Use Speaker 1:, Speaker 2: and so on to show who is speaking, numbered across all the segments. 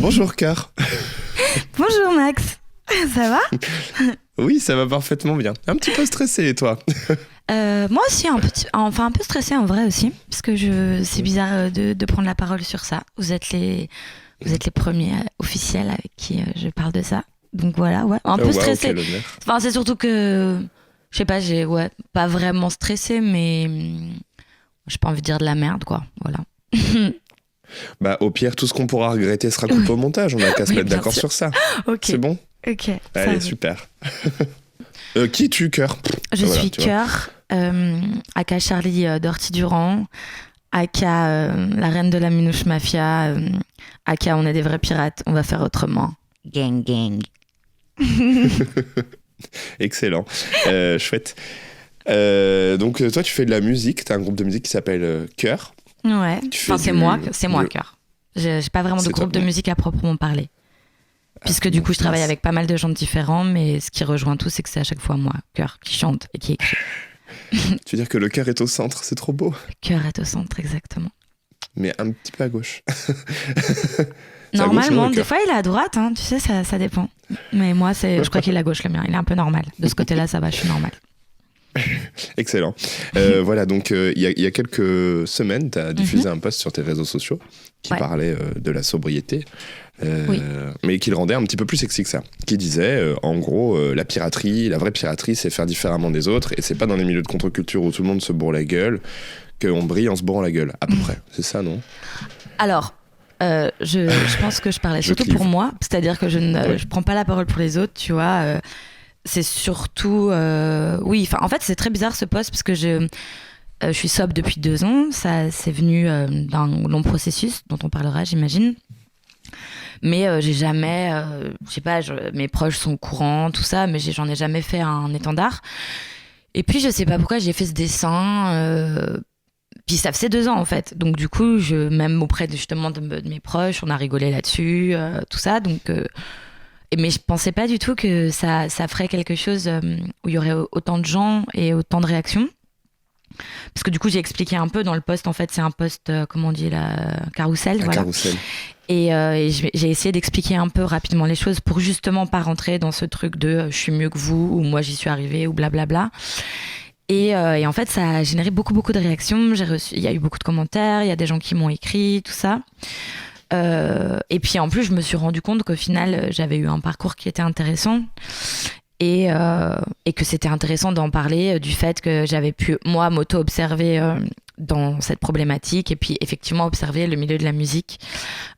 Speaker 1: Bonjour Cœur.
Speaker 2: Bonjour Max, ça va?
Speaker 1: Oui, ça va parfaitement bien. Un petit peu stressé, et toi?
Speaker 2: Moi aussi, un peu stressée en vrai aussi, parce que c'est bizarre de prendre la parole sur ça. Vous êtes les premiers officiels avec qui je parle de ça. Donc voilà, ouais, un peu stressée. Enfin, c'est surtout que, je sais pas, j'ai pas vraiment stressée, mais j'ai pas envie de dire de la merde, quoi. Voilà.
Speaker 1: Bah, au pire, tout ce qu'on pourra regretter sera coupé au montage. On a qu'à se mettre d'accord sur ça.
Speaker 2: Okay.
Speaker 1: C'est bon?
Speaker 2: Ok.
Speaker 1: Allez, super. Qui es-tu, Cœur?
Speaker 2: Je suis Cœur, aka Charlie d'Orty-Durand, aka la reine de la Minouche Mafia, aka on est des vrais pirates, on va faire autrement. Gang, gang.
Speaker 1: Excellent. Chouette. Donc, toi, tu fais de la musique. Tu as un groupe de musique qui s'appelle Cœur.
Speaker 2: Ouais, enfin, c'est moi, Cœur. J'ai pas vraiment de groupe de musique à proprement parler. Puisque du coup, je travaille avec pas mal de gens différents, mais ce qui rejoint tout, c'est que c'est à chaque fois moi, Cœur, qui chante et qui écrit.
Speaker 1: Tu veux dire que le cœur est au centre, c'est trop beau.
Speaker 2: Le cœur est au centre, exactement.
Speaker 1: Mais un petit peu à gauche.
Speaker 2: Normalement, des fois il est à droite, hein, tu sais, ça dépend. Mais moi, je crois qu'il est à gauche, le mien. Il est un peu normal. De ce côté-là, ça va, je suis normale.
Speaker 1: Excellent. Voilà, donc il y a quelques semaines, tu as diffusé un post sur tes réseaux sociaux qui parlait de la sobriété, mais qui le rendait un petit peu plus sexy que ça. Qui disait, en gros, la vraie piraterie, c'est faire différemment des autres, et c'est pas dans les milieux de contre-culture où tout le monde se bourre la gueule qu'on brille en se bourrant la gueule, à peu près. C'est ça, non? Alors...
Speaker 2: je pense que je parlais surtout pour moi, c'est-à-dire que je prends pas la parole pour les autres, tu vois. C'est surtout en fait c'est très bizarre ce post parce que je suis sobre depuis 2 ans. Ça c'est venu d'un long processus dont on parlera, j'imagine, mais j'ai jamais je sais pas, mes proches sont au courant, tout ça, mais j'en ai jamais fait un étendard. Et puis je sais pas pourquoi j'ai fait ce dessin, puis ça faisait 2 ans en fait, donc du coup même auprès justement de mes proches, on a rigolé là-dessus, tout ça, donc mais je pensais pas du tout que ça ferait quelque chose où il y aurait autant de gens et autant de réactions. Parce que du coup, j'ai expliqué un peu dans le post. En fait, c'est un post, comment on dit, la carousel. Voilà.
Speaker 1: Carousel.
Speaker 2: Et j'ai essayé d'expliquer un peu rapidement les choses pour justement pas rentrer dans ce truc de je suis mieux que vous ou moi j'y suis arrivée ou blablabla. Et en fait, ça a généré beaucoup de réactions. Il y a eu beaucoup de commentaires, il y a des gens qui m'ont écrit, tout ça. Et puis en plus je me suis rendu compte qu'au final j'avais eu un parcours qui était intéressant et que c'était intéressant d'en parler, du fait que j'avais pu moi m'auto-observer dans cette problématique et puis effectivement observer le milieu de la musique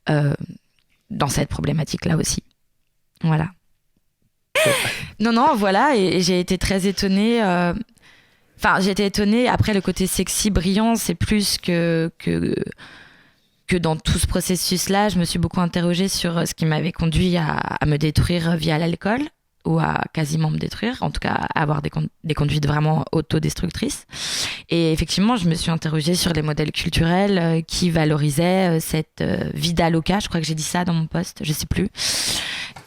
Speaker 2: dans cette problématique là aussi. Voilà. Non, voilà, et j'ai été très étonnée. J'ai été étonnée. Après, le côté sexy, brillant, c'est plus que dans tout ce processus-là, je me suis beaucoup interrogée sur ce qui m'avait conduit à me détruire via l'alcool, ou à quasiment me détruire, en tout cas à avoir des conduites vraiment autodestructrices. Et effectivement, je me suis interrogée sur les modèles culturels qui valorisaient cette vida loca, je crois que j'ai dit ça dans mon post, je sais plus.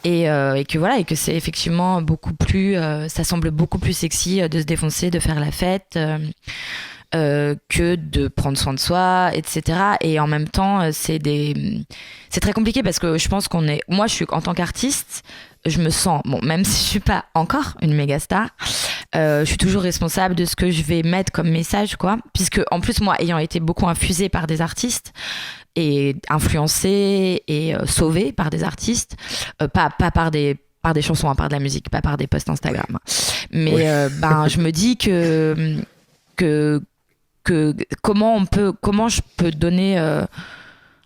Speaker 2: Et que c'est effectivement beaucoup plus, ça semble beaucoup plus sexy de se défoncer, de faire la fête, que de prendre soin de soi, etc. Et en même temps, c'est très compliqué parce que je pense moi je suis en tant qu'artiste, je me sens, même si je suis pas encore une méga star, je suis toujours responsable de ce que je vais mettre comme message, quoi. Puisque en plus moi, ayant été beaucoup infusée par des artistes et influencée et sauvée par des artistes, pas par des chansons, par de la musique, pas par des posts Instagram. Mais je me dis que comment je peux donner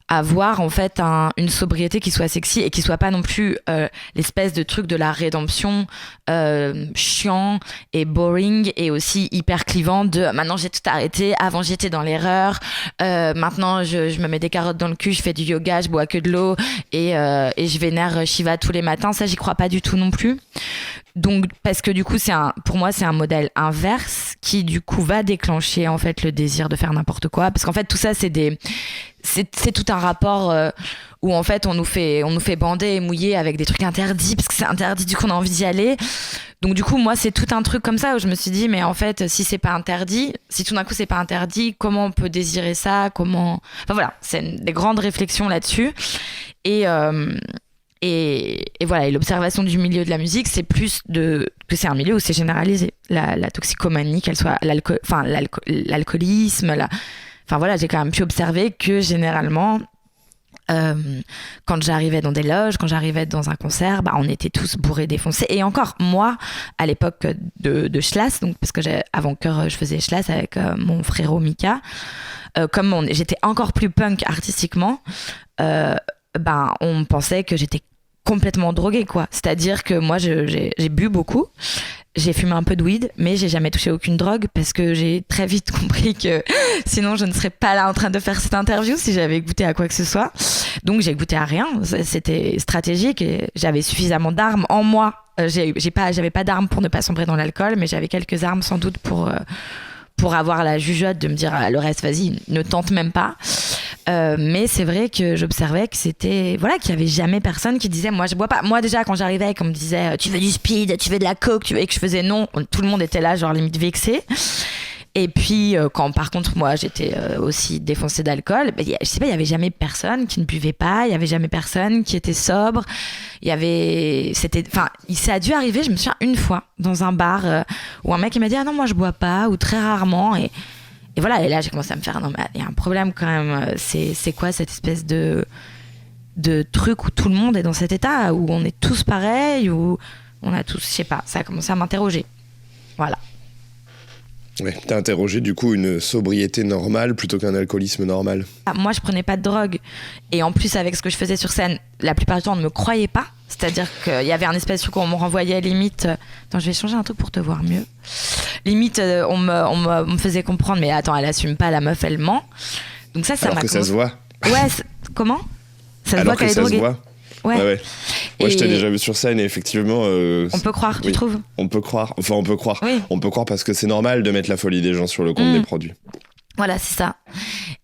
Speaker 2: avoir en fait une sobriété qui soit sexy et qui soit pas non plus l'espèce de truc de la rédemption chiant et boring et aussi hyper clivant de maintenant j'ai tout arrêté, avant j'étais dans l'erreur, maintenant je me mets des carottes dans le cul, je fais du yoga, je bois que de l'eau et je vénère Shiva tous les matins. Ça, j'y crois pas du tout non plus. Donc, parce que du coup, pour moi, c'est un modèle inverse qui, du coup, va déclencher, en fait, le désir de faire n'importe quoi. Parce qu'en fait, tout ça, c'est tout un rapport où, en fait, on nous fait bander et mouiller avec des trucs interdits, parce que c'est interdit, du coup, on a envie d'y aller. Donc, du coup, moi, c'est tout un truc comme ça où je me suis dit, mais en fait, si c'est pas interdit, si tout d'un coup, c'est pas interdit, comment on peut désirer ça? Enfin, voilà, c'est des grandes réflexions là-dessus. Et voilà, et l'observation du milieu de la musique, c'est plus que c'est un milieu où c'est généralisé. La toxicomanie, qu'elle soit l'alcoolisme, enfin voilà, j'ai quand même pu observer que généralement, quand j'arrivais dans des loges, quand j'arrivais dans un concert, on était tous bourrés, défoncés. Et encore, moi, à l'époque de Schlass, donc, parce que avant Cœur, je faisais Schlass avec mon frérot Mika, comme j'étais encore plus punk artistiquement, on pensait que j'étais complètement droguée, quoi. C'est-à-dire que moi, j'ai bu beaucoup, j'ai fumé un peu de weed, mais j'ai jamais touché aucune drogue parce que j'ai très vite compris que sinon je ne serais pas là en train de faire cette interview si j'avais goûté à quoi que ce soit. Donc j'ai goûté à rien, c'était stratégique et j'avais suffisamment d'armes en moi. J'avais pas d'armes pour ne pas sombrer dans l'alcool, mais j'avais quelques armes sans doute pour avoir la jugeote de me dire le reste, vas-y, ne tente même pas. Mais c'est vrai que j'observais que qu'il y avait jamais personne qui disait moi je bois pas. Moi déjà quand j'arrivais et qu'on me disait tu veux du speed, tu veux de la coke, et que je faisais non, tout le monde était là genre limite vexé. Et puis quand par contre moi j'étais aussi défoncée d'alcool, je sais pas, il y avait jamais personne qui ne buvait pas, il y avait jamais personne qui était sobre. Ça a dû arriver, je me souviens une fois dans un bar où un mec il m'a dit ah non moi je bois pas, ou très rarement, et voilà, et là j'ai commencé à me faire non mais il y a un problème quand même, c'est quoi cette espèce de truc où tout le monde est dans cet état, où on est tous pareils, où on a tous, je sais pas, ça a commencé à m'interroger. Voilà.
Speaker 1: Ouais, t'as interrogé du coup une sobriété normale plutôt qu'un alcoolisme normal.
Speaker 2: Moi je prenais pas de drogue, et en plus avec ce que je faisais sur scène, la plupart du temps on ne me croyait pas, c'est-à-dire qu'il y avait un espèce de truc où on me renvoyait limite attends je vais changer un truc pour te voir mieux, limite on me faisait comprendre mais attends elle assume pas, la meuf elle ment, donc ça
Speaker 1: alors
Speaker 2: m'a
Speaker 1: que ça se voit.
Speaker 2: Ouais, comment ça se
Speaker 1: alors
Speaker 2: voit qu'elle est droguée.
Speaker 1: Ouais. Moi, je t'ai déjà vu sur scène et effectivement...
Speaker 2: on peut croire, tu trouves ?
Speaker 1: On peut croire. Enfin, on peut croire.
Speaker 2: Oui.
Speaker 1: On peut croire parce que c'est normal de mettre la folie des gens sur le compte des produits.
Speaker 2: Voilà, c'est ça.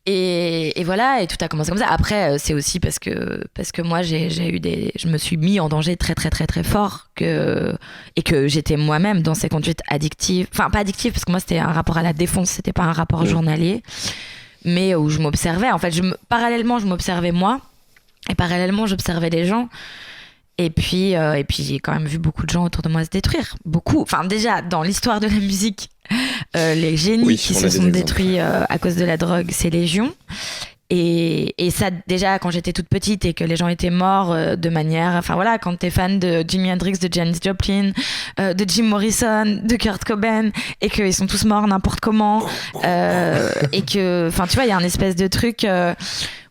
Speaker 2: Et voilà, et tout a commencé comme ça. Après, c'est aussi parce que moi, je me suis mis en danger très, très, très, très fort et que j'étais moi-même dans ces conduites addictives. Enfin, pas addictives, parce que moi, c'était un rapport à la défonce, c'était pas un rapport journalier, mais où je m'observais. En fait, parallèlement, je m'observais moi. Et parallèlement, j'observais les gens. Et puis j'ai quand même vu beaucoup de gens autour de moi se détruire. Beaucoup. Enfin, déjà, dans l'histoire de la musique, les génies qui se sont détruits à cause de la drogue, c'est légion. Et ça, déjà, quand j'étais toute petite et que les gens étaient morts de manière... Enfin, voilà, quand t'es fan de Jimi Hendrix, de Janis Joplin, de Jim Morrison, de Kurt Cobain, et qu'ils sont tous morts n'importe comment, et que... Enfin, tu vois, il y a un espèce de truc...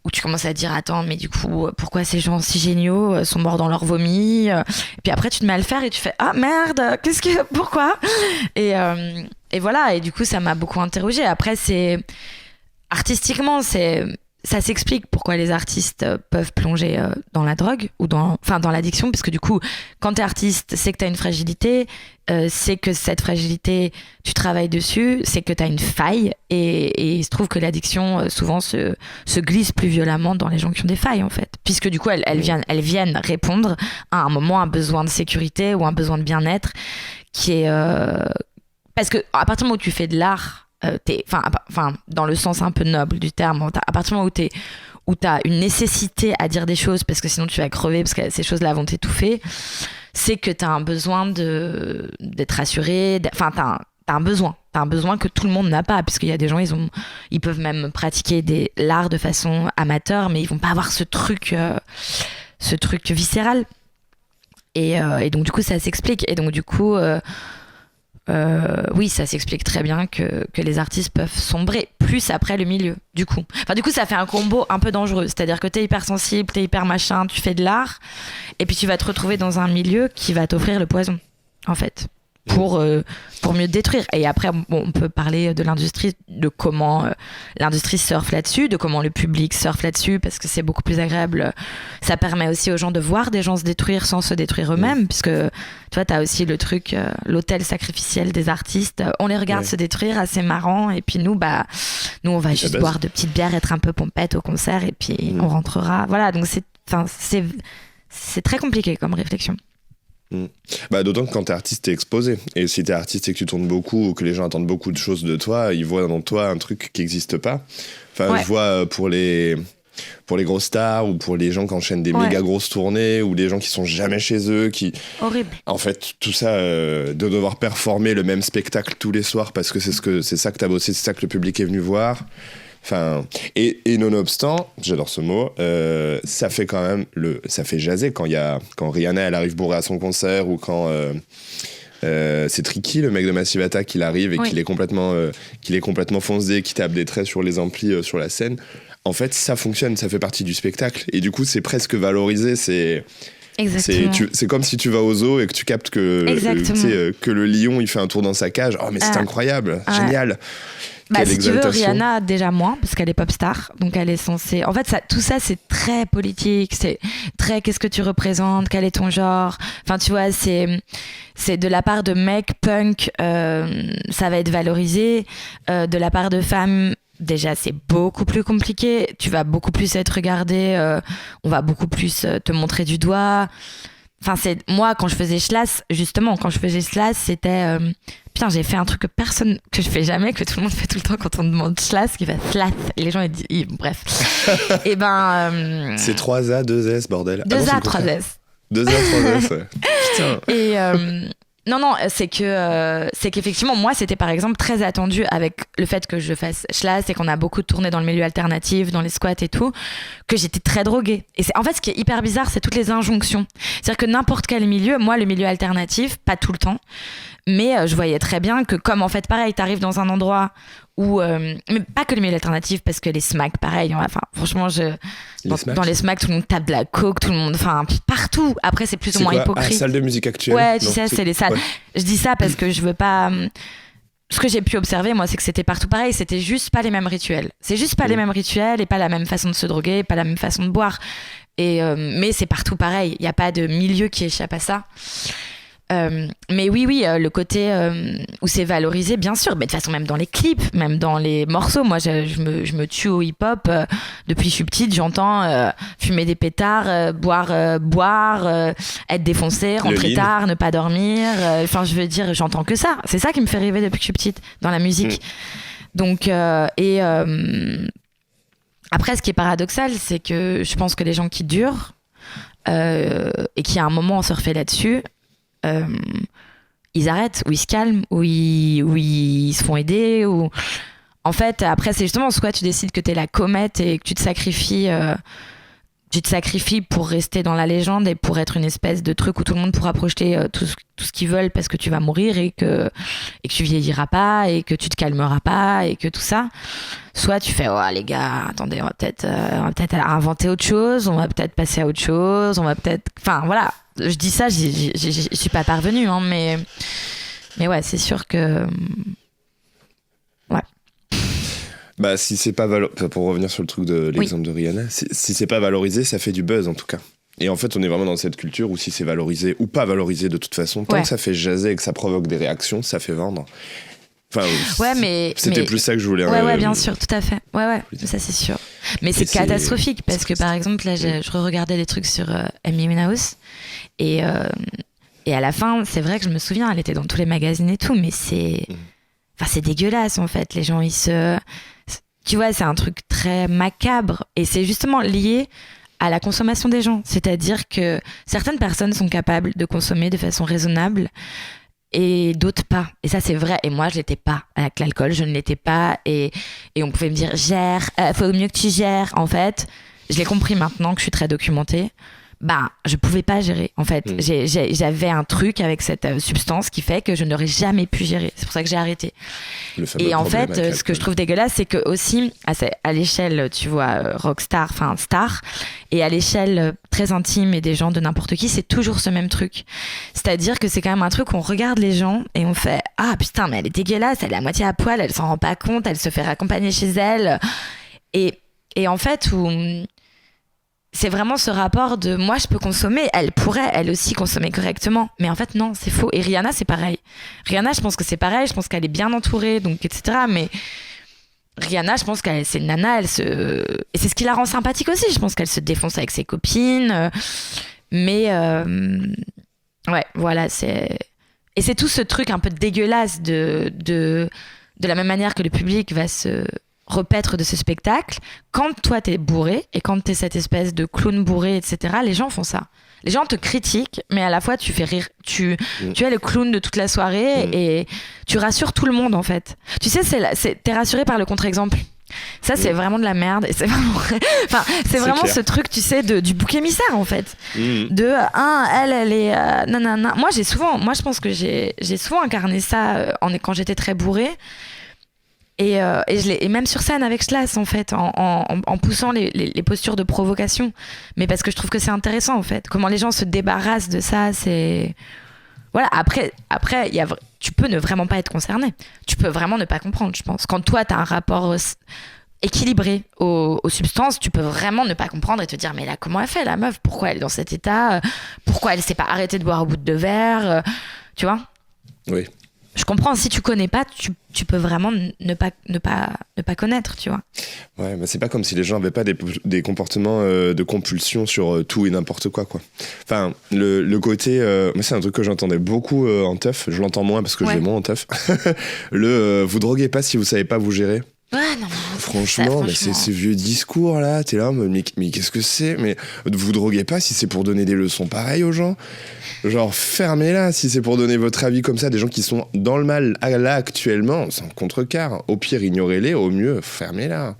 Speaker 2: où tu commences à dire attends mais du coup pourquoi ces gens si géniaux sont morts dans leur vomi, et puis après tu te mets à le faire et tu fais ah merde pourquoi, et voilà, et du coup ça m'a beaucoup interrogée. Après artistiquement ça s'explique pourquoi les artistes peuvent plonger dans la drogue ou dans l'addiction, parce que du coup quand t'es artiste c'est que t'as une fragilité, c'est que cette fragilité tu travailles dessus, c'est que t'as une faille, et il se trouve que l'addiction souvent se glisse plus violemment dans les gens qui ont des failles en fait, puisque du coup elles viennent répondre à un moment un besoin de sécurité ou un besoin de bien-être qui est parce que à partir du moment où tu fais de l'art, dans le sens un peu noble du terme, à partir du moment où t'as une nécessité à dire des choses parce que sinon tu vas crever parce que ces choses-là vont t'étouffer, c'est que t'as un besoin d'être rassuré, t'as un besoin que tout le monde n'a pas, puisqu'il y a des gens ils peuvent même pratiquer l'art de façon amateur mais ils vont pas avoir ce truc viscéral, et donc du coup ça s'explique, et donc du coup oui, ça s'explique très bien que les artistes peuvent sombrer plus après le milieu, du coup ça fait un combo un peu dangereux, c'est-à-dire que t'es hypersensible, t'es hyper machin, tu fais de l'art, et puis tu vas te retrouver dans un milieu qui va t'offrir le poison en fait, pour mieux te détruire. Et après on peut parler de l'industrie, de comment l'industrie surfe là-dessus, de comment le public surfe là-dessus, parce que c'est beaucoup plus agréable. Ça permet aussi aux gens de voir des gens se détruire sans se détruire eux-mêmes, puisque tu vois t'as aussi le truc, l'autel sacrificiel des artistes, on les regarde se détruire, assez marrant, et puis nous on va juste boire de petites bières, être un peu pompette au concert, et puis on rentrera, voilà. Donc c'est très compliqué comme réflexion.
Speaker 1: D'autant que quand t'es artiste, t'es exposé. Et si t'es artiste et que tu tournes beaucoup, ou que les gens attendent beaucoup de choses de toi, ils voient dans toi un truc qui n'existe pas. Enfin, je vois pour les pour les grosses stars ou pour les gens qui enchaînent des méga grosses tournées ou les gens qui sont jamais chez eux, qui...
Speaker 2: Horrible.
Speaker 1: En fait, tout ça, de devoir performer le même spectacle tous les soirs parce que c'est ça que t'as bossé, c'est ça que le public est venu voir. Enfin, et nonobstant, j'adore ce mot, ça fait quand même ça fait jaser quand Rihanna elle arrive bourrée à son concert ou quand c'est Tricky, le mec de Massive Attack, il arrive et qu'il est complètement foncé, qui tape des traits sur les amplis sur la scène. En fait, ça fonctionne, ça fait partie du spectacle et du coup, c'est presque valorisé. C'est comme si tu vas au zoo et que tu captes que le lion il fait un tour dans sa cage. Oh mais c'est incroyable, génial.
Speaker 2: Si tu veux, Rihanna, déjà moins, parce qu'elle est pop star, donc elle est censée... En fait, tout ça, c'est très politique, c'est très qu'est-ce que tu représentes, quel est ton genre. Enfin, tu vois, c'est de la part de mecs punk, ça va être valorisé. De la part de femmes, déjà, c'est beaucoup plus compliqué. Tu vas beaucoup plus être regardé, on va beaucoup plus te montrer du doigt. Enfin, moi, quand je faisais Schlass, c'était... putain, j'ai fait un truc que je fais jamais, que tout le monde fait tout le temps quand on demande Schlass, qui fait Schlass. Et les gens, ils disent... bref. Et
Speaker 1: c'est 3A, 2S, bordel.
Speaker 2: 2A, 3S.
Speaker 1: 2A, 3S, ouais. Putain.
Speaker 2: Et... Non, c'est qu'effectivement, moi, c'était par exemple très attendu avec le fait que je fasse Schlass et qu'on a beaucoup tourné dans le milieu alternatif, dans les squats et tout, que j'étais très droguée. Et en fait, ce qui est hyper bizarre, c'est toutes les injonctions. C'est-à-dire que n'importe quel milieu, moi, le milieu alternatif, pas tout le temps, mais je voyais très bien que comme en fait, pareil, t'arrives dans un endroit où... mais pas que le milieu alternatif, parce que les smacks, pareil, enfin, franchement, dans les smacks, tout le monde tape de la coke, tout le monde... Enfin, partout. Après, c'est plus ou moins hypocrite.
Speaker 1: Salle de musique actuelle.
Speaker 2: Ouais, tu sais, c'est les salles. Ouais. Je dis ça parce que je veux pas... Ce que j'ai pu observer, moi, c'est que c'était partout pareil. C'était juste pas les mêmes rituels. C'est juste pas les mêmes rituels et pas la même façon de se droguer, pas la même façon de boire. Mais c'est partout pareil. Il n'y a pas de milieu qui échappe à ça. Mais oui, le côté où c'est valorisé, bien sûr, mais de toute façon même dans les clips, même dans les morceaux, moi je me tue au hip-hop depuis que je suis petite, j'entends fumer des pétards, boire, être défoncé, rentrer tard, ne pas dormir, enfin je veux dire, j'entends que ça, c'est ça qui me fait rêver depuis que je suis petite dans la musique. Donc après ce qui est paradoxal, c'est que je pense que les gens qui durent et qui à un moment ont surfé là-dessus, ils arrêtent, ou ils se calment, ou ils se font aider, ou... En fait, après, c'est justement soit tu décides que t'es la comète et que tu te sacrifies pour rester dans la légende et pour être une espèce de truc où tout le monde pourra projeter tout ce qu'ils veulent parce que tu vas mourir et que tu vieilliras pas et que tu te calmeras pas et que tout ça. Soit tu fais, oh les gars, attendez, on va peut-être inventer autre chose, on va peut-être passer à autre chose, on va peut-être... Enfin, voilà. Je dis ça, je suis pas parvenue, hein, mais ouais, c'est sûr que... Ouais.
Speaker 1: Bah, si c'est pas pour revenir sur le truc de l'exemple de Rihanna, si c'est pas valorisé, ça fait du buzz en tout cas. Et en fait, on est vraiment dans cette culture où si c'est valorisé ou pas valorisé de toute façon, tant que ça fait jaser et que ça provoque des réactions, ça fait vendre. Enfin, c'était plus ça que je voulais.
Speaker 2: Ouais, bien sûr, tout à fait. Ouais, ça c'est sûr. Mais c'est catastrophique parce que par exemple, là, je regardais les trucs sur Amy Winehouse et à la fin, c'est vrai que je me souviens, elle était dans tous les magazines et tout, mais c'est dégueulasse en fait. Les gens, tu vois, c'est un truc très macabre et c'est justement lié à la consommation des gens. C'est-à-dire que certaines personnes sont capables de consommer de façon raisonnable et d'autres pas. Et ça, c'est vrai. Et moi, je l'étais pas. Avec l'alcool, je ne l'étais pas. Et on pouvait me dire, gère, faut mieux que tu gères. En fait, je l'ai compris maintenant que je suis très documentée. Bah, je pouvais pas gérer. En fait, j'avais un truc avec cette substance qui fait que je n'aurais jamais pu gérer. C'est pour ça que j'ai arrêté. Et en fait, ce que je trouve dégueulasse, c'est que aussi, à l'échelle, tu vois, rockstar, enfin star, et à l'échelle très intime et des gens de n'importe qui, c'est toujours ce même truc. C'est-à-dire que c'est quand même un truc où on regarde les gens et on fait « Ah putain, mais elle est dégueulasse, elle est à moitié à poil, elle s'en rend pas compte, elle se fait raccompagner chez elle. » Et en fait, où... c'est vraiment ce rapport de moi je peux consommer, elle pourrait elle aussi consommer correctement, mais en fait non, c'est faux. Et Rihanna c'est pareil. Rihanna je pense que c'est pareil, je pense qu'elle est bien entourée, donc etc. Mais Rihanna je pense qu'elle c'est une nana, et c'est ce qui la rend sympathique aussi. Je pense qu'elle se défonce avec ses copines, mais ouais voilà et c'est tout ce truc un peu dégueulasse de la même manière que le public va se repaître de ce spectacle, quand toi t'es bourré et quand t'es cette espèce de clown bourré, etc., les gens font ça. Les gens te critiquent, mais à la fois tu fais rire. Tu es le clown de toute la soirée et tu rassures tout le monde en fait. Tu sais, t'es rassuré par le contre-exemple. Ça, c'est vraiment de la merde. Et c'est vraiment, enfin, c'est vraiment clair. Ce truc, tu sais, du bouc émissaire en fait. Elle est nanana. Moi, je pense que j'ai souvent incarné ça quand j'étais très bourrée. Et même sur scène avec Slash en fait, en poussant les postures de provocation, mais parce que je trouve que c'est intéressant en fait, comment les gens se débarrassent de ça, c'est voilà. Après tu peux ne vraiment pas être concerné, tu peux vraiment ne pas comprendre, je pense. Quand toi t'as un rapport équilibré aux substances, tu peux vraiment ne pas comprendre et te dire mais là comment elle fait la meuf, pourquoi elle est dans cet état, pourquoi elle s'est pas arrêtée de boire au bout de 2 verres, tu vois.
Speaker 1: Oui.
Speaker 2: Je comprends, si tu connais pas, tu peux vraiment ne pas connaître, tu vois.
Speaker 1: Ouais, mais c'est pas comme si les gens avaient pas des comportements de compulsion sur tout et n'importe quoi. Enfin, le côté... moi, c'est un truc que j'entendais beaucoup en teuf. Je l'entends moins parce que je vais moins en teuf. Vous droguez pas si vous savez pas vous gérer.
Speaker 2: Ouais, non,
Speaker 1: franchement, mais c'est ces vieux discours là, t'es là, mais qu'est-ce que c'est? Mais vous droguez pas si c'est pour donner des leçons pareilles aux gens? Genre, fermez-la si c'est pour donner votre avis comme ça. Des gens qui sont dans le mal là actuellement, sans contrecarre. Au pire, ignorez-les, au mieux, fermez-la.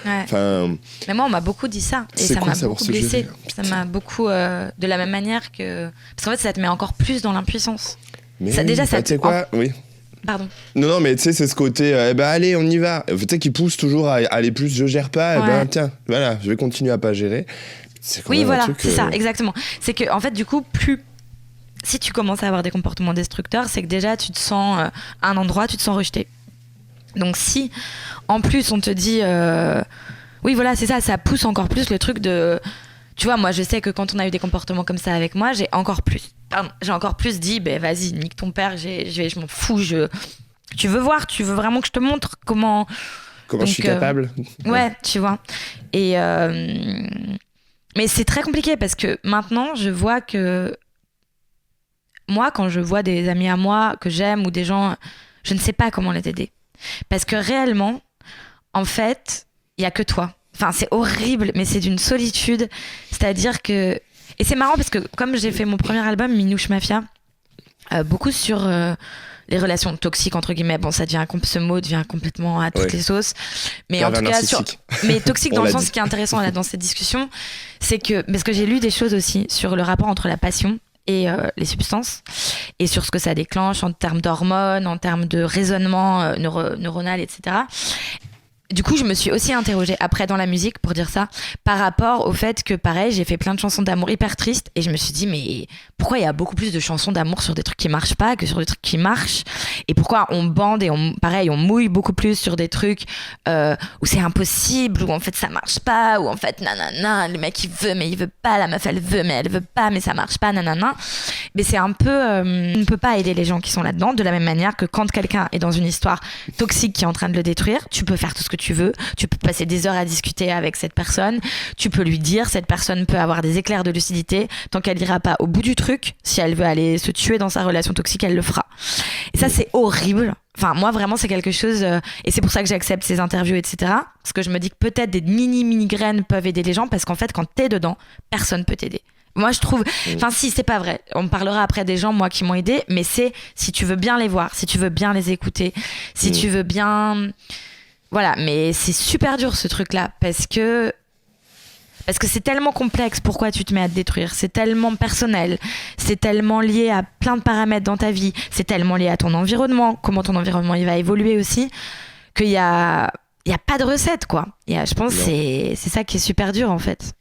Speaker 2: Ouais.
Speaker 1: Enfin,
Speaker 2: mais moi, on m'a beaucoup dit ça. Et ça m'a beaucoup blessée. Ça m'a beaucoup. De la même manière que. Parce qu'en fait, ça te met encore plus dans l'impuissance.
Speaker 1: Mais ça, déjà, ça. Tu sais quoi? Oui.
Speaker 2: Pardon.
Speaker 1: Non, mais tu sais, c'est ce côté, allez, on y va. Tu sais, qui pousse toujours à aller plus, je gère pas, tiens, voilà, je vais continuer à pas gérer. C'est
Speaker 2: oui, voilà, c'est ça, exactement. C'est que, en fait, du coup, si tu commences à avoir des comportements destructeurs, c'est que déjà, tu te sens, à un endroit, tu te sens rejeté. Donc, si, en plus, on te dit, oui, voilà, c'est ça pousse encore plus le truc de. Tu vois, moi, je sais que quand on a eu des comportements comme ça avec moi, j'ai encore plus dit, vas-y, nique ton père, je m'en fous, tu veux vraiment que je te montre comment
Speaker 1: je suis capable.
Speaker 2: Ouais, tu vois. Et mais c'est très compliqué parce que maintenant, je vois que moi, quand je vois des amis à moi que j'aime ou des gens, je ne sais pas comment les aider. Parce que réellement, en fait, il y a que toi. Enfin, c'est horrible, mais c'est d'une solitude. C'est-à-dire que... Et c'est marrant parce que comme j'ai fait mon premier album, Minouche Mafia, beaucoup sur les relations toxiques, entre guillemets. Bon, ce mot devient complètement à toutes les sauces. Mais en tout cas, mais toxique dans le sens qui est intéressant là, dans cette discussion, c'est que... Parce que j'ai lu des choses aussi sur le rapport entre la passion et les substances, et sur ce que ça déclenche en termes d'hormones, en termes de raisonnement neuronal, etc. Du coup, je me suis aussi interrogée après dans la musique, pour dire ça, par rapport au fait que, pareil, j'ai fait plein de chansons d'amour hyper tristes et je me suis dit, mais pourquoi il y a beaucoup plus de chansons d'amour sur des trucs qui marchent pas que sur des trucs qui marchent? Et pourquoi on bande et on mouille beaucoup plus sur des trucs où c'est impossible, où en fait ça marche pas, où en fait nanana, le mec il veut mais il veut pas, la meuf elle veut mais elle veut pas, mais ça marche pas, nanana. Mais c'est un peu, on ne peut pas aider les gens qui sont là-dedans, de la même manière que quand quelqu'un est dans une histoire toxique qui est en train de le détruire, tu peux faire tout ce que tu veux, tu peux passer des heures à discuter avec cette personne, tu peux lui dire, cette personne peut avoir des éclairs de lucidité, tant qu'elle n'ira pas au bout du truc, si elle veut aller se tuer dans sa relation toxique, elle le fera. Et ça, c'est horrible. Enfin, moi, vraiment, c'est quelque chose... et c'est pour ça que j'accepte ces interviews, etc. Parce que je me dis que peut-être des mini graines peuvent aider les gens, parce qu'en fait, quand t'es dedans, personne peut t'aider. Moi, je trouve... Enfin, si, c'est pas vrai. On parlera après des gens, moi, qui m'ont aidé, mais c'est si tu veux bien les voir, si tu veux bien les écouter, si tu veux bien... Voilà, mais c'est super dur, ce truc-là, parce que c'est tellement complexe pourquoi tu te mets à te détruire, c'est tellement personnel, c'est tellement lié à plein de paramètres dans ta vie, c'est tellement lié à ton environnement, comment ton environnement il va évoluer aussi, qu'il y a pas de recette, quoi. Je pense que c'est ça qui est super dur, en fait.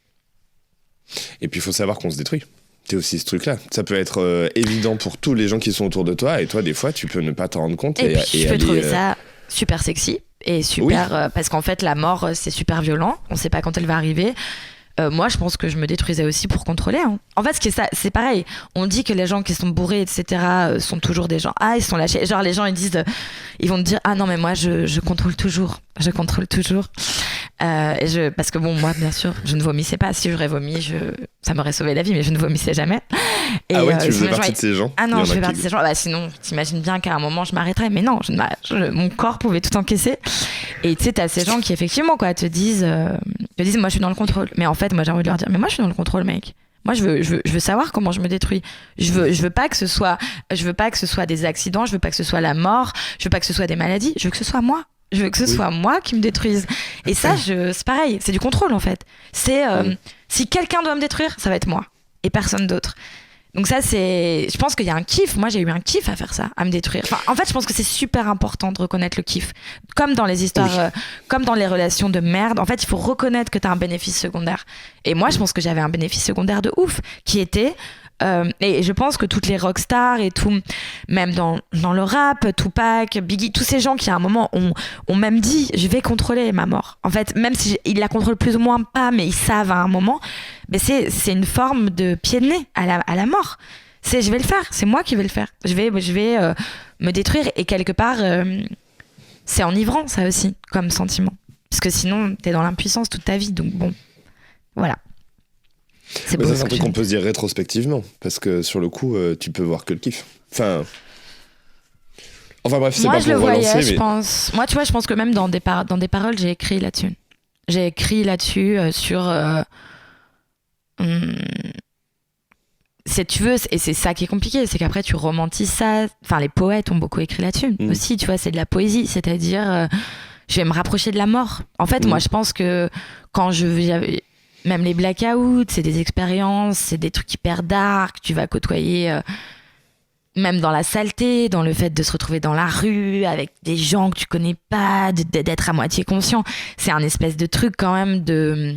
Speaker 1: Et puis il faut savoir qu'on se détruit. C'est aussi ce truc-là. Ça peut être évident pour tous les gens qui sont autour de toi, et toi, des fois, tu peux ne pas t'en rendre compte.
Speaker 2: Et puis je peux trouver ça super sexy. Et super, parce qu'en fait, la mort, c'est super violent. On sait pas quand elle va arriver. Moi, je pense que je me détruisais aussi pour contrôler. Hein. En fait, c'est pareil. On dit que les gens qui sont bourrés, etc., sont toujours des gens. Ah, ils sont lâchés. Genre, les gens, ils vont te dire, ah non, mais moi, je contrôle toujours. Je contrôle toujours. Parce que bon, moi, bien sûr, je ne vomissais pas. Si j'aurais vomi, ça m'aurait sauvé la vie, mais je ne vomissais jamais. Et,
Speaker 1: ah ouais, tu faisais partie de ces gens?
Speaker 2: Ah non, je fais partie de ces gens. Bah, sinon, t'imagines bien qu'à un moment, je m'arrêterais. Mais non, mon corps pouvait tout encaisser. Et tu sais, t'as ces gens qui, effectivement, quoi, te disent, moi, je suis dans le contrôle. Mais en fait, moi, j'ai envie de leur dire, mais moi, je suis dans le contrôle, mec. Moi, je veux savoir comment je me détruis. Je veux pas que ce soit des accidents. Je veux pas que ce soit la mort. Je veux pas que ce soit des maladies. Je veux que ce soit moi. Je veux que ce soit moi qui me détruise. Et ça, c'est pareil. C'est du contrôle, en fait. C'est si quelqu'un doit me détruire, ça va être moi et personne d'autre. Donc ça, je pense qu'il y a un kiff. Moi, j'ai eu un kiff à faire ça, à me détruire. Enfin, en fait, je pense que c'est super important de reconnaître le kiff. Comme dans les histoires, comme dans les relations de merde. En fait, il faut reconnaître que t'as un bénéfice secondaire. Et moi, je pense que j'avais un bénéfice secondaire de ouf, qui était... et je pense que toutes les rockstars et tout, même dans le rap, Tupac, Biggie, tous ces gens qui à un moment ont même dit je vais contrôler ma mort. En fait, même si ils la contrôlent plus ou moins pas, mais ils savent à un moment, mais c'est une forme de pied de nez à la mort. Je vais le faire, c'est moi qui vais le faire. Je vais me détruire et quelque part c'est enivrant ça aussi comme sentiment, parce que sinon t'es dans l'impuissance toute ta vie. Donc bon, voilà.
Speaker 1: Mais ça, c'est un truc qu'on peut se dire rétrospectivement, parce que sur le coup, tu peux voir que le kiff. Enfin bref, c'est
Speaker 2: moi,
Speaker 1: pas pour relancer, mais...
Speaker 2: je pense... Moi, tu vois, je pense que même dans des paroles, j'ai écrit là-dessus. J'ai écrit là-dessus sur... si tu veux, et c'est ça qui est compliqué, c'est qu'après, tu romantises ça. Enfin, les poètes ont beaucoup écrit là-dessus aussi, tu vois, c'est de la poésie, c'est-à-dire... je vais me rapprocher de la mort. En fait, moi, je pense que quand même les blackouts, c'est des expériences, c'est des trucs hyper dark, tu vas côtoyer même dans la saleté, dans le fait de se retrouver dans la rue avec des gens que tu connais pas, d'être à moitié conscient. C'est un espèce de truc quand même de...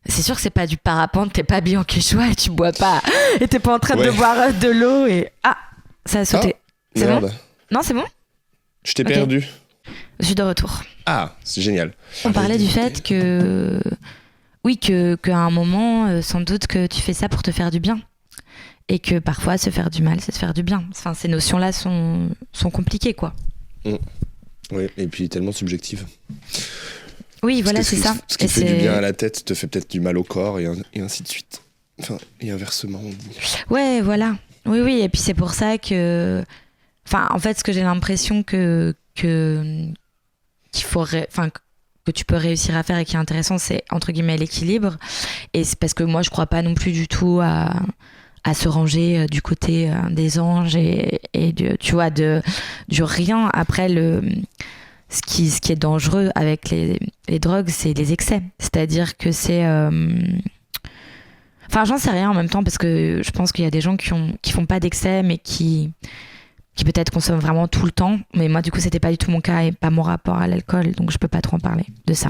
Speaker 2: C'est sûr que c'est pas du parapente, t'es pas habillé en quechua et tu bois pas, et t'es pas en train de boire de l'eau et... Ah, ça a sauté. C'est
Speaker 1: merde.
Speaker 2: bon? Non, c'est bon?
Speaker 1: Je t'ai perdu.
Speaker 2: Je suis de retour.
Speaker 1: Ah, c'est génial.
Speaker 2: On parlait du fait que... Oui, qu'à un moment, sans doute que tu fais ça pour te faire du bien. Et que parfois, se faire du mal, c'est se faire du bien. Enfin, ces notions-là sont compliquées, quoi.
Speaker 1: Oui, et puis tellement subjectives.
Speaker 2: Oui, voilà, c'est ça.
Speaker 1: Ce qui fait du bien à la tête te fait peut-être du mal au corps, et ainsi de suite. Enfin, et inversement, on dit.
Speaker 2: Ouais, voilà. Oui, et puis c'est pour ça que... Enfin, en fait, ce que j'ai l'impression qu'il faudrait... Enfin, que tu peux réussir à faire et qui est intéressant, c'est entre guillemets l'équilibre. Et c'est parce que moi je crois pas non plus du tout à se ranger du côté des anges et tu vois, du rien. Après, ce qui est dangereux avec les drogues, c'est les excès, c'est-à-dire que c'est enfin, j'en sais rien en même temps, parce que je pense qu'il y a des gens qui font pas d'excès mais qui peut-être consomment vraiment tout le temps. Mais moi, du coup, c'était pas du tout mon cas et pas mon rapport à l'alcool. Donc, je peux pas trop en parler de ça.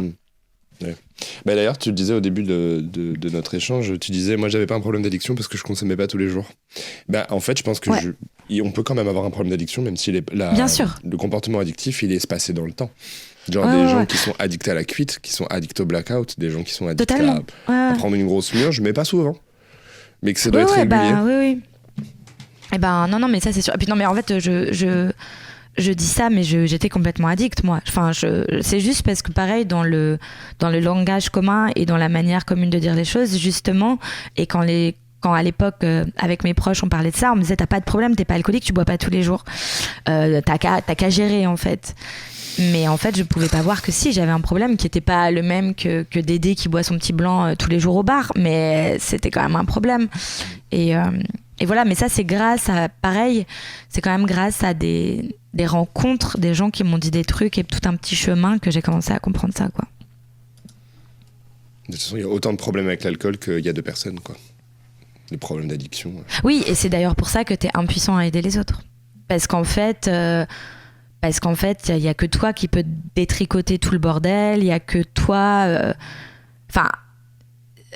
Speaker 1: Ouais. Bah, d'ailleurs, tu le disais au début de notre échange, tu disais, moi, j'avais pas un problème d'addiction parce que je consommais pas tous les jours. Bah, en fait, je pense que on peut quand même avoir un problème d'addiction, même si
Speaker 2: Bien sûr.
Speaker 1: Le comportement addictif, il est espacé dans le temps. Genre des gens qui sont addicts à la cuite, qui sont addicts au blackout, des gens qui sont addicts à prendre une grosse mûre, mais pas souvent. Mais que ça doit être régulier.
Speaker 2: Bah, oui. Eh ben non, mais ça c'est sûr. Et puis non, mais en fait, je dis ça, mais j'étais complètement addict, moi. Enfin, c'est juste parce que pareil, dans le langage commun et dans la manière commune de dire les choses, justement, et quand à l'époque, avec mes proches, on parlait de ça, on me disait, t'as pas de problème, t'es pas alcoolique, tu bois pas tous les jours. T'as qu'à gérer, en fait. Mais en fait, je pouvais pas voir que si, j'avais un problème qui était pas le même que Dédé qui boit son petit blanc tous les jours au bar, mais c'était quand même un problème. Et voilà, mais ça, c'est grâce à, pareil, c'est quand même grâce à des rencontres, des gens qui m'ont dit des trucs et tout un petit chemin que j'ai commencé à comprendre ça, quoi.
Speaker 1: De toute façon, il y a autant de problèmes avec l'alcool qu'il y a de personnes, quoi. Les problèmes d'addiction.
Speaker 2: Oui, et c'est d'ailleurs pour ça que t'es impuissant à aider les autres. Parce qu'en fait, il y a que toi qui peux détricoter tout le bordel, il y a que toi... Enfin,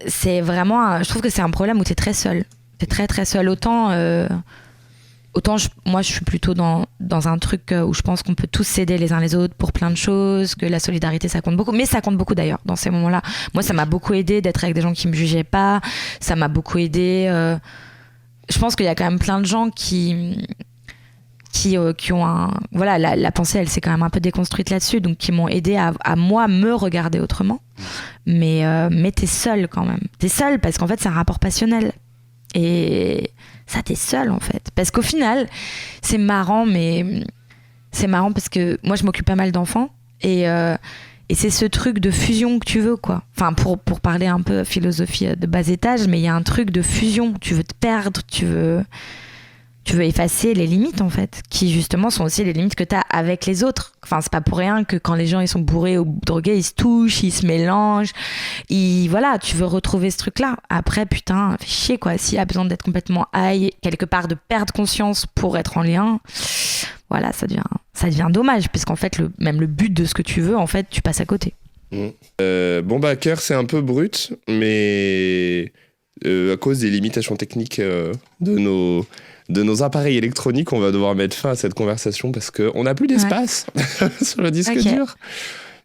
Speaker 2: c'est vraiment... Je trouve que c'est un problème où t'es très seul. T'es très très seul. Autant moi je suis plutôt dans un truc où je pense qu'on peut tous s'aider les uns les autres pour plein de choses, que la solidarité ça compte beaucoup, mais ça compte beaucoup d'ailleurs dans ces moments-là. Moi ça m'a beaucoup aidé d'être avec des gens qui me jugeaient pas, ça m'a beaucoup aidé. Je pense qu'il y a quand même plein de gens qui ont un... Voilà, la pensée elle s'est quand même un peu déconstruite là-dessus, donc qui m'ont aidé à moi me regarder autrement. Mais t'es seul quand même. T'es seul parce qu'en fait c'est un rapport passionnel. Et t'es seul en fait. Parce qu'au final, c'est marrant, mais c'est marrant parce que moi, je m'occupe pas mal d'enfants et c'est ce truc de fusion que tu veux, quoi. Enfin, pour parler un peu philosophie de bas étage, mais il y a un truc de fusion. Tu veux te perdre, tu veux effacer les limites, en fait, qui justement sont aussi les limites que t'as avec les autres. Enfin, c'est pas pour rien que quand les gens ils sont bourrés ou drogués, ils se touchent, ils se mélangent. Voilà, tu veux retrouver ce truc-là. Après, putain, fait chier, quoi. S'il y a besoin d'être complètement high, quelque part de perdre conscience pour être en lien, voilà, ça devient dommage, puisqu'en fait, même le but de ce que tu veux, en fait, tu passes à côté.
Speaker 1: Bon, bah, Cœur, c'est un peu brut, mais à cause des limitations techniques de nos appareils électroniques, on va devoir mettre fin à cette conversation parce qu'on n'a plus d'espace sur le disque dur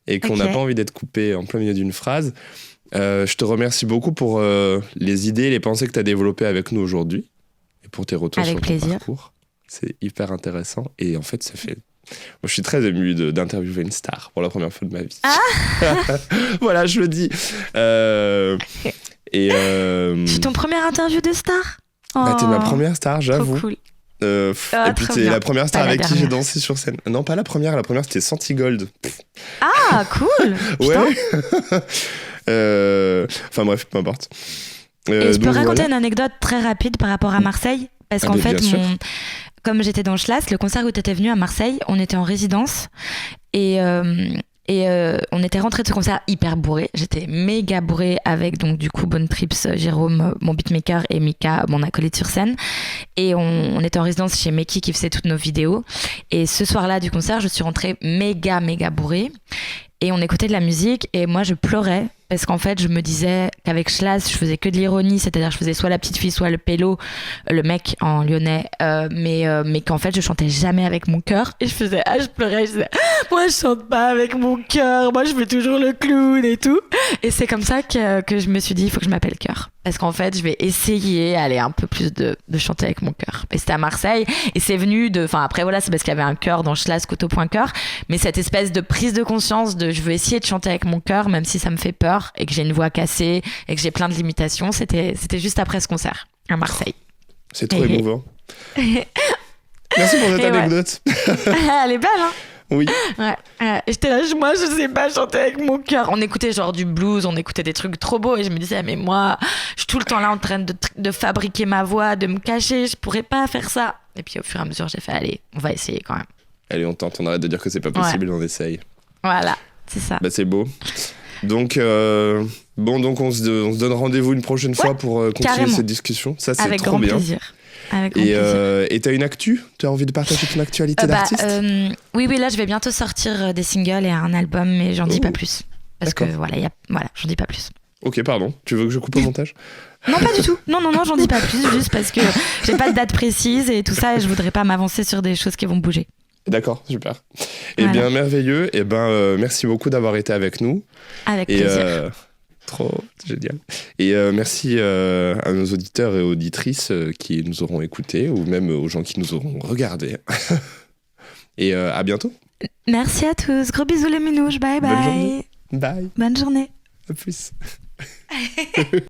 Speaker 1: et qu'on n'a pas envie d'être coupé en plein milieu d'une phrase. Je te remercie beaucoup pour les idées et les pensées que tu as développées avec nous aujourd'hui et pour tes retours sur ton parcours. C'est hyper intéressant et en fait, ça fait... Moi, je suis très ému d'interviewer une star pour la première fois de ma vie. Voilà, je le dis.
Speaker 2: C'est ton première interview de star?
Speaker 1: Bah, t'es ma première star, j'avoue.
Speaker 2: Cool.
Speaker 1: Et puis t'es la première star avec qui j'ai dansé sur scène. Non, pas la première c'était Santigold.
Speaker 2: Ah, cool.
Speaker 1: Ouais. Enfin bref, peu importe.
Speaker 2: Et je peux raconter une anecdote très rapide par rapport à Marseille, parce qu'en fait, comme j'étais dans Schlas, le concert où t'étais venu à Marseille, on était en résidence et on était rentré de ce concert hyper bourré. J'étais méga bourré avec donc du coup Bonne Trips, Jérôme, mon beatmaker, et Mika, mon acolyte sur scène. Et on était en résidence chez Meki qui faisait toutes nos vidéos. Et ce soir-là du concert, je suis rentrée méga bourrée. Et on écoutait de la musique et moi je pleurais parce qu'en fait je me disais qu'avec Schlas je faisais que de l'ironie, c'est-à-dire je faisais soit la petite fille soit le pélo, le mec en lyonnais, mais qu'en fait je chantais jamais avec mon cœur et je pleurais, je disais moi je chante pas avec mon cœur, moi je fais toujours le clown et tout. Et c'est comme ça que je me suis dit il faut que je m'appelle Cœur, parce qu'en fait je vais essayer aller un peu plus de chanter avec mon cœur. Et c'était à Marseille et c'est venu après voilà, c'est parce qu'il y avait un chœur dans Schlas Coteau.Cœur, mais cette espèce de prise de conscience de je veux essayer de chanter avec mon cœur même si ça me fait peur et que j'ai une voix cassée et que j'ai plein de limitations, c'était juste après ce concert à Marseille.
Speaker 1: C'est trop émouvant. Merci pour cette anecdote.
Speaker 2: Elle est belle, hein?
Speaker 1: Oui.
Speaker 2: Ouais. Et j'étais là, moi je sais pas chanter avec mon cœur. On écoutait genre du blues, on écoutait des trucs trop beaux et je me disais mais moi je suis tout le temps là en train de fabriquer ma voix, de me cacher, je pourrais pas faire ça. Et puis au fur et à mesure j'ai fait allez, on va essayer quand même. Allez,
Speaker 1: on tente, on arrête de dire que c'est pas possible, on essaye.
Speaker 2: Voilà, c'est ça.
Speaker 1: Bah c'est beau. Donc donc on se donne rendez-vous une prochaine fois pour continuer cette discussion. Ça c'est
Speaker 2: avec
Speaker 1: trop
Speaker 2: grand
Speaker 1: bien.
Speaker 2: Plaisir. Avec grand plaisir.
Speaker 1: Et t'as une actu? T'as envie de partager ton actualité d'artiste?
Speaker 2: Oui, là je vais bientôt sortir des singles et un album, mais j'en dis pas plus. Parce que voilà, j'en dis pas plus.
Speaker 1: Ok, pardon. Tu veux que je coupe au montage?
Speaker 2: Non, pas du tout. Non, j'en dis pas plus, juste parce que j'ai pas de date précise et tout ça, et je voudrais pas m'avancer sur des choses qui vont bouger.
Speaker 1: D'accord, super. Voilà. Eh bien, merveilleux. Eh ben, merci beaucoup d'avoir été avec nous.
Speaker 2: Avec plaisir.
Speaker 1: Trop génial. Et merci à nos auditeurs et auditrices qui nous auront écoutés, ou même aux gens qui nous auront regardés. Et à bientôt.
Speaker 2: Merci à tous. Gros bisous les minouches. Bye bye.
Speaker 1: Bonne journée. Bye.
Speaker 2: Bonne journée.
Speaker 1: À plus.